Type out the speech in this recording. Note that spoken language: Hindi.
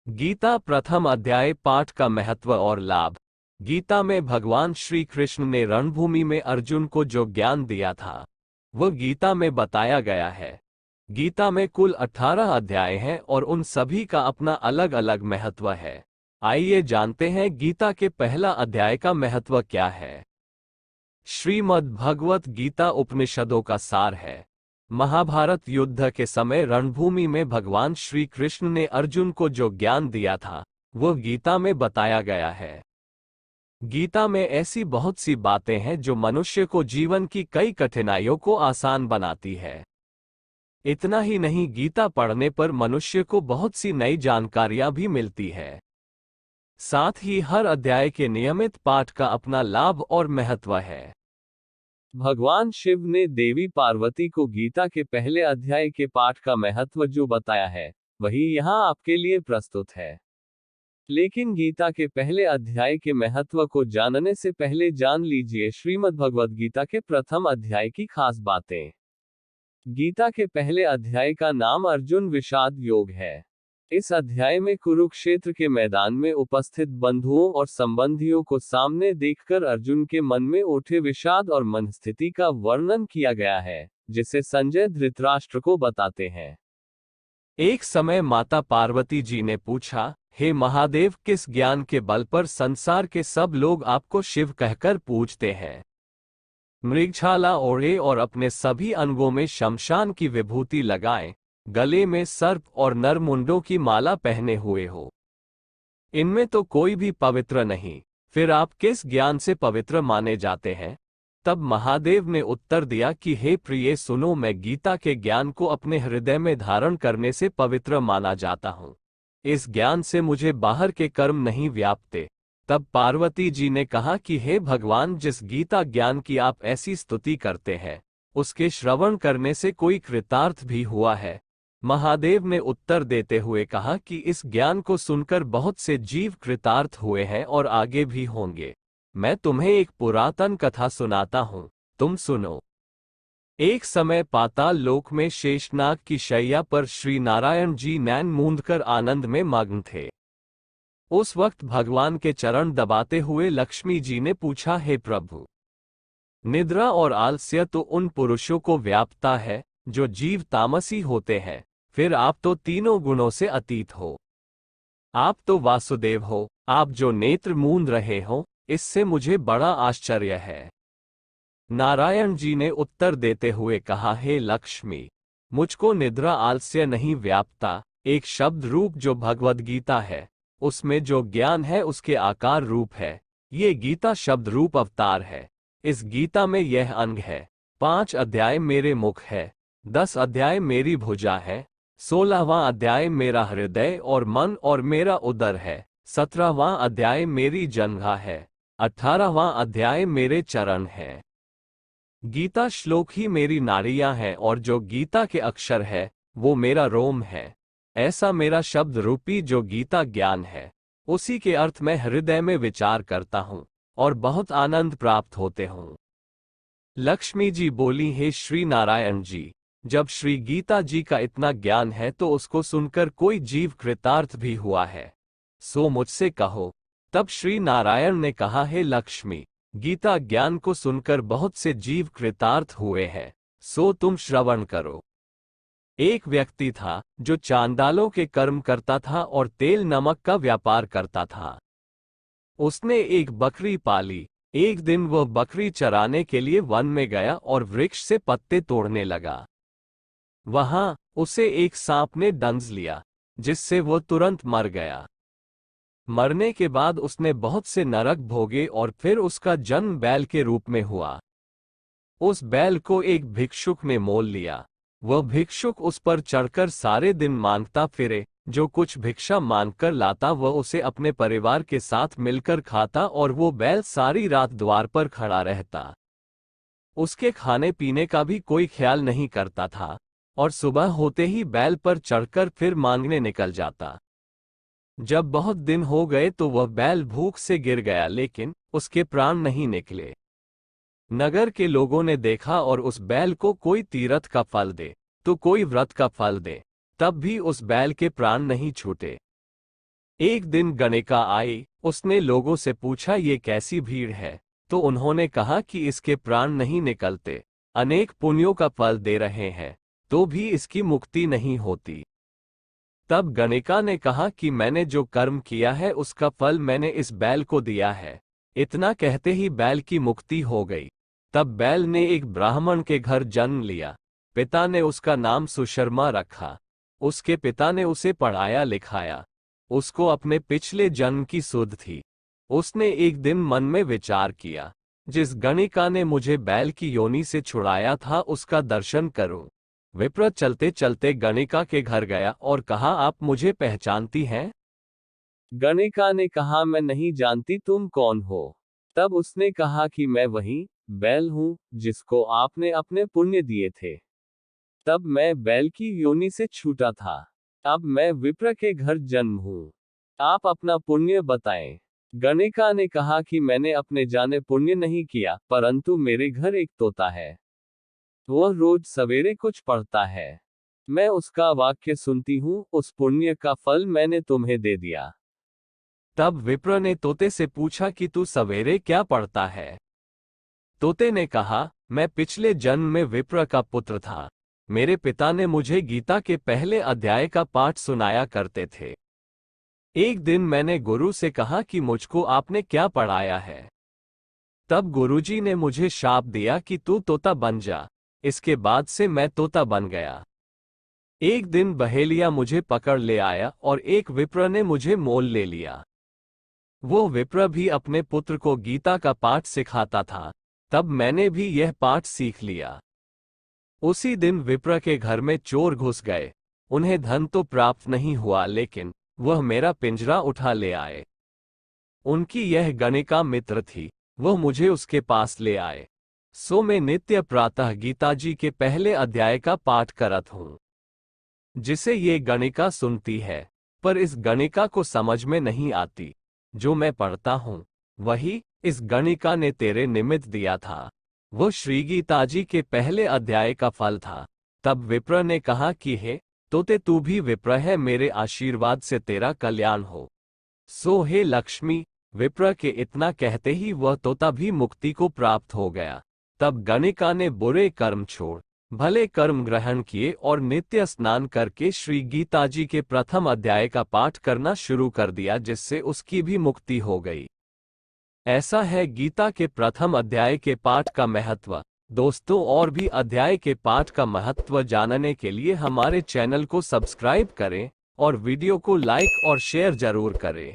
गीता प्रथम अध्याय पाठ का महत्व और लाभ। गीता में भगवान श्री कृष्ण ने रणभूमि में अर्जुन को जो ज्ञान दिया था वह गीता में बताया गया है। गीता में कुल 18 अध्याय हैं और उन सभी का अपना अलग अलग महत्व है। आइए जानते हैं गीता के पहला अध्याय का महत्व क्या है। श्रीमद् भगवत गीता उपनिषदों का सार है। महाभारत युद्ध के समय रणभूमि में भगवान श्री कृष्ण ने अर्जुन को जो ज्ञान दिया था वह गीता में बताया गया है। गीता में ऐसी बहुत सी बातें हैं जो मनुष्य को जीवन की कई कठिनाइयों को आसान बनाती है। इतना ही नहीं, गीता पढ़ने पर मनुष्य को बहुत सी नई जानकारियां भी मिलती है। साथ ही हर अध्याय के नियमित पाठ का अपना लाभ और महत्व है। भगवान शिव ने देवी पार्वती को गीता के पहले अध्याय के पाठ का महत्व जो बताया है वही यहाँ आपके लिए प्रस्तुत है। लेकिन गीता के पहले अध्याय के महत्व को जानने से पहले जान लीजिए श्रीमद् भगवद गीता के प्रथम अध्याय की खास बातें। गीता के पहले अध्याय का नाम अर्जुन विषाद योग है। इस अध्याय में कुरुक्षेत्र के मैदान में उपस्थित बंधुओं और संबंधियों को सामने देखकर अर्जुन के मन में उठे विषाद और मनस्थिति का वर्णन किया गया है, जिसे संजय धृतराष्ट्र को बताते हैं। एक समय माता पार्वती जी ने पूछा, हे महादेव, किस ज्ञान के बल पर संसार के सब लोग आपको शिव कहकर पूजते हैं? मृगछाला ओढ़े और अपने सभी अंगों में शमशान की विभूति लगाएं, गले में सर्प और नरमुंडों की माला पहने हुए हो, इनमें तो कोई भी पवित्र नहीं, फिर आप किस ज्ञान से पवित्र माने जाते हैं? तब महादेव ने उत्तर दिया कि हे प्रिय, सुनो, मैं गीता के ज्ञान को अपने हृदय में धारण करने से पवित्र माना जाता हूँ। इस ज्ञान से मुझे बाहर के कर्म नहीं व्यापते। तब पार्वती जी ने कहा कि हे भगवान, जिस गीता ज्ञान की आप ऐसी स्तुति करते हैं उसके श्रवण करने से कोई कृतार्थ भी हुआ है? महादेव ने उत्तर देते हुए कहा कि इस ज्ञान को सुनकर बहुत से जीव कृतार्थ हुए हैं और आगे भी होंगे। मैं तुम्हें एक पुरातन कथा सुनाता हूँ, तुम सुनो। एक समय पाताल लोक में शेषनाग की शैया पर श्री नारायण जी नैन मूंदकर आनंद में मग्न थे। उस वक्त भगवान के चरण दबाते हुए लक्ष्मी जी ने पूछा, हे प्रभु, निद्रा और आलस्य तो उन पुरुषों को व्यापता है जो जीव तामसी होते हैं, फिर आप तो तीनों गुणों से अतीत हो। आप तो वासुदेव हो, आप जो नेत्र मूंद रहे हो, इससे मुझे बड़ा आश्चर्य है। नारायण जी ने उत्तर देते हुए कहा, हे लक्ष्मी, मुझको निद्रा आलस्य नहीं व्यापता। एक शब्द रूप जो भगवद गीता है, उसमें जो ज्ञान है उसके आकार रूप है। ये गीता शब्द रूप अवतार है। इस गीता में यह अंग है। 5 अध्याय मेरे मुख है, 10 अध्याय मेरी भुजा है, 16वां अध्याय मेरा हृदय और मन और मेरा उदर है, 17वां अध्याय मेरी जंघा है, 18वां अध्याय मेरे चरण है। गीता श्लोक ही मेरी नाड़ियां हैं और जो गीता के अक्षर है वो मेरा रोम है। ऐसा मेरा शब्द रूपी जो गीता ज्ञान है, उसी के अर्थ मैं हृदय में विचार करता हूँ और बहुत आनंद प्राप्त होते हूँ। लक्ष्मी जी बोली, हे श्री नारायण जी, जब श्री गीता जी का इतना ज्ञान है तो उसको सुनकर कोई जीव कृतार्थ भी हुआ है, सो मुझसे कहो। तब श्री नारायण ने कहा, हे लक्ष्मी, गीता ज्ञान को सुनकर बहुत से जीव कृतार्थ हुए हैं, सो तुम श्रवण करो। एक व्यक्ति था जो चांडालों के कर्म करता था और तेल नमक का व्यापार करता था। उसने एक बकरी पाली। एक दिन वह बकरी चराने के लिए वन में गया और वृक्ष से पत्ते तोड़ने लगा। वहां उसे एक सांप ने डंस लिया, जिससे वह तुरंत मर गया। मरने के बाद उसने बहुत से नरक भोगे और फिर उसका जन्म बैल के रूप में हुआ। उस बैल को एक भिक्षुक ने मोल लिया। वह भिक्षुक उस पर चढ़कर सारे दिन मांगता फिरे। जो कुछ भिक्षा मांगकर लाता वह उसे अपने परिवार के साथ मिलकर खाता और वो बैल सारी रात द्वार पर खड़ा रहता। उसके खाने पीने का भी कोई ख्याल नहीं करता था और सुबह होते ही बैल पर चढ़कर फिर मांगने निकल जाता। जब बहुत दिन हो गए तो वह बैल भूख से गिर गया, लेकिन उसके प्राण नहीं निकले। नगर के लोगों ने देखा और उस बैल को कोई तीर्थ का फल दे तो कोई व्रत का फल दे, तब भी उस बैल के प्राण नहीं छूटे। एक दिन गणिका आई, उसने लोगों से पूछा ये कैसी भीड़ है, तो उन्होंने कहा कि इसके प्राण नहीं निकलते, अनेक पुण्यों का फल दे रहे हैं, तो भी इसकी मुक्ति नहीं होती। तब गणिका ने कहा कि मैंने जो कर्म किया है उसका फल मैंने इस बैल को दिया है। इतना कहते ही बैल की मुक्ति हो गई। तब बैल ने एक ब्राह्मण के घर जन्म लिया। पिता ने उसका नाम सुशर्मा रखा। उसके पिता ने उसे पढ़ाया लिखाया। उसको अपने पिछले जन्म की सुध थी। उसने एक दिन मन में विचार किया, जिस गणिका ने मुझे बैल की योनि से छुड़ाया था उसका दर्शन करूं। विप्र चलते चलते गणिका के घर गया और कहा, आप मुझे पहचानती हैं? गणिका ने कहा, मैं नहीं जानती, तुम कौन हो? तब उसने कहा कि मैं वही बैल हूं जिसको आपने अपने पुण्य दिए थे। तब मैं बैल की योनि से छूटा था। अब मैं विप्र के घर जन्म हूं। आप अपना पुण्य बताएं। गणिका ने कहा कि मैंने अपने जाने पुण्य नहीं किया, परंतु मेरे घर एक तोता है। वह रोज सवेरे कुछ पढ़ता है। मैं उसका वाक्य सुनती हूँ, उस पुण्य का फल मैंने तुम्हें दे दिया। तब विप्र ने तोते से पूछा कि तू सवेरे क्या पढ़ता है? तोते ने कहा, मैं पिछले जन्म में विप्र का पुत्र था। मेरे पिता ने मुझे गीता के पहले अध्याय का पाठ सुनाया करते थे। एक दिन मैंने गुरु से कहा कि मुझको आपने क्या पढ़ाया है। तब गुरुजी ने मुझे शाप दिया कि तू तोता बन जा। इसके बाद से मैं तोता बन गया। एक दिन बहेलिया मुझे पकड़ ले आया और एक विप्र ने मुझे मोल ले लिया। वो विप्र भी अपने पुत्र को गीता का पाठ सिखाता था। तब मैंने भी यह पाठ सीख लिया। उसी दिन विप्र के घर में चोर घुस गए। उन्हें धन तो प्राप्त नहीं हुआ, लेकिन वह मेरा पिंजरा उठा ले आए। उनकी यह गणिका मित्र थी। वह मुझे उसके पास ले आए। सो मैं नित्य प्रातः गीता जी के पहले अध्याय का पाठ करत हूँ, जिसे ये गणिका सुनती है। पर इस गणिका को समझ में नहीं आती। जो मैं पढ़ता हूँ वही इस गणिका ने तेरे निमित्त दिया था। वो श्री गीता जी के पहले अध्याय का फल था। तब विप्र ने कहा कि हे तोते, तू भी विप्र है, मेरे आशीर्वाद से तेरा कल्याण हो। सो हे लक्ष्मी। विप्र के इतना कहते ही वह तोता भी मुक्ति को प्राप्त हो गया। तब गणिका ने बुरे कर्म छोड़ भले कर्म ग्रहण किए और नित्य स्नान करके श्री गीता जी के प्रथम अध्याय का पाठ करना शुरू कर दिया, जिससे उसकी भी मुक्ति हो गई। ऐसा है गीता के प्रथम अध्याय के पाठ का महत्व। दोस्तों, और भी अध्याय के पाठ का महत्व जानने के लिए हमारे चैनल को सब्सक्राइब करें और वीडियो को लाइक और शेयर जरूर करें।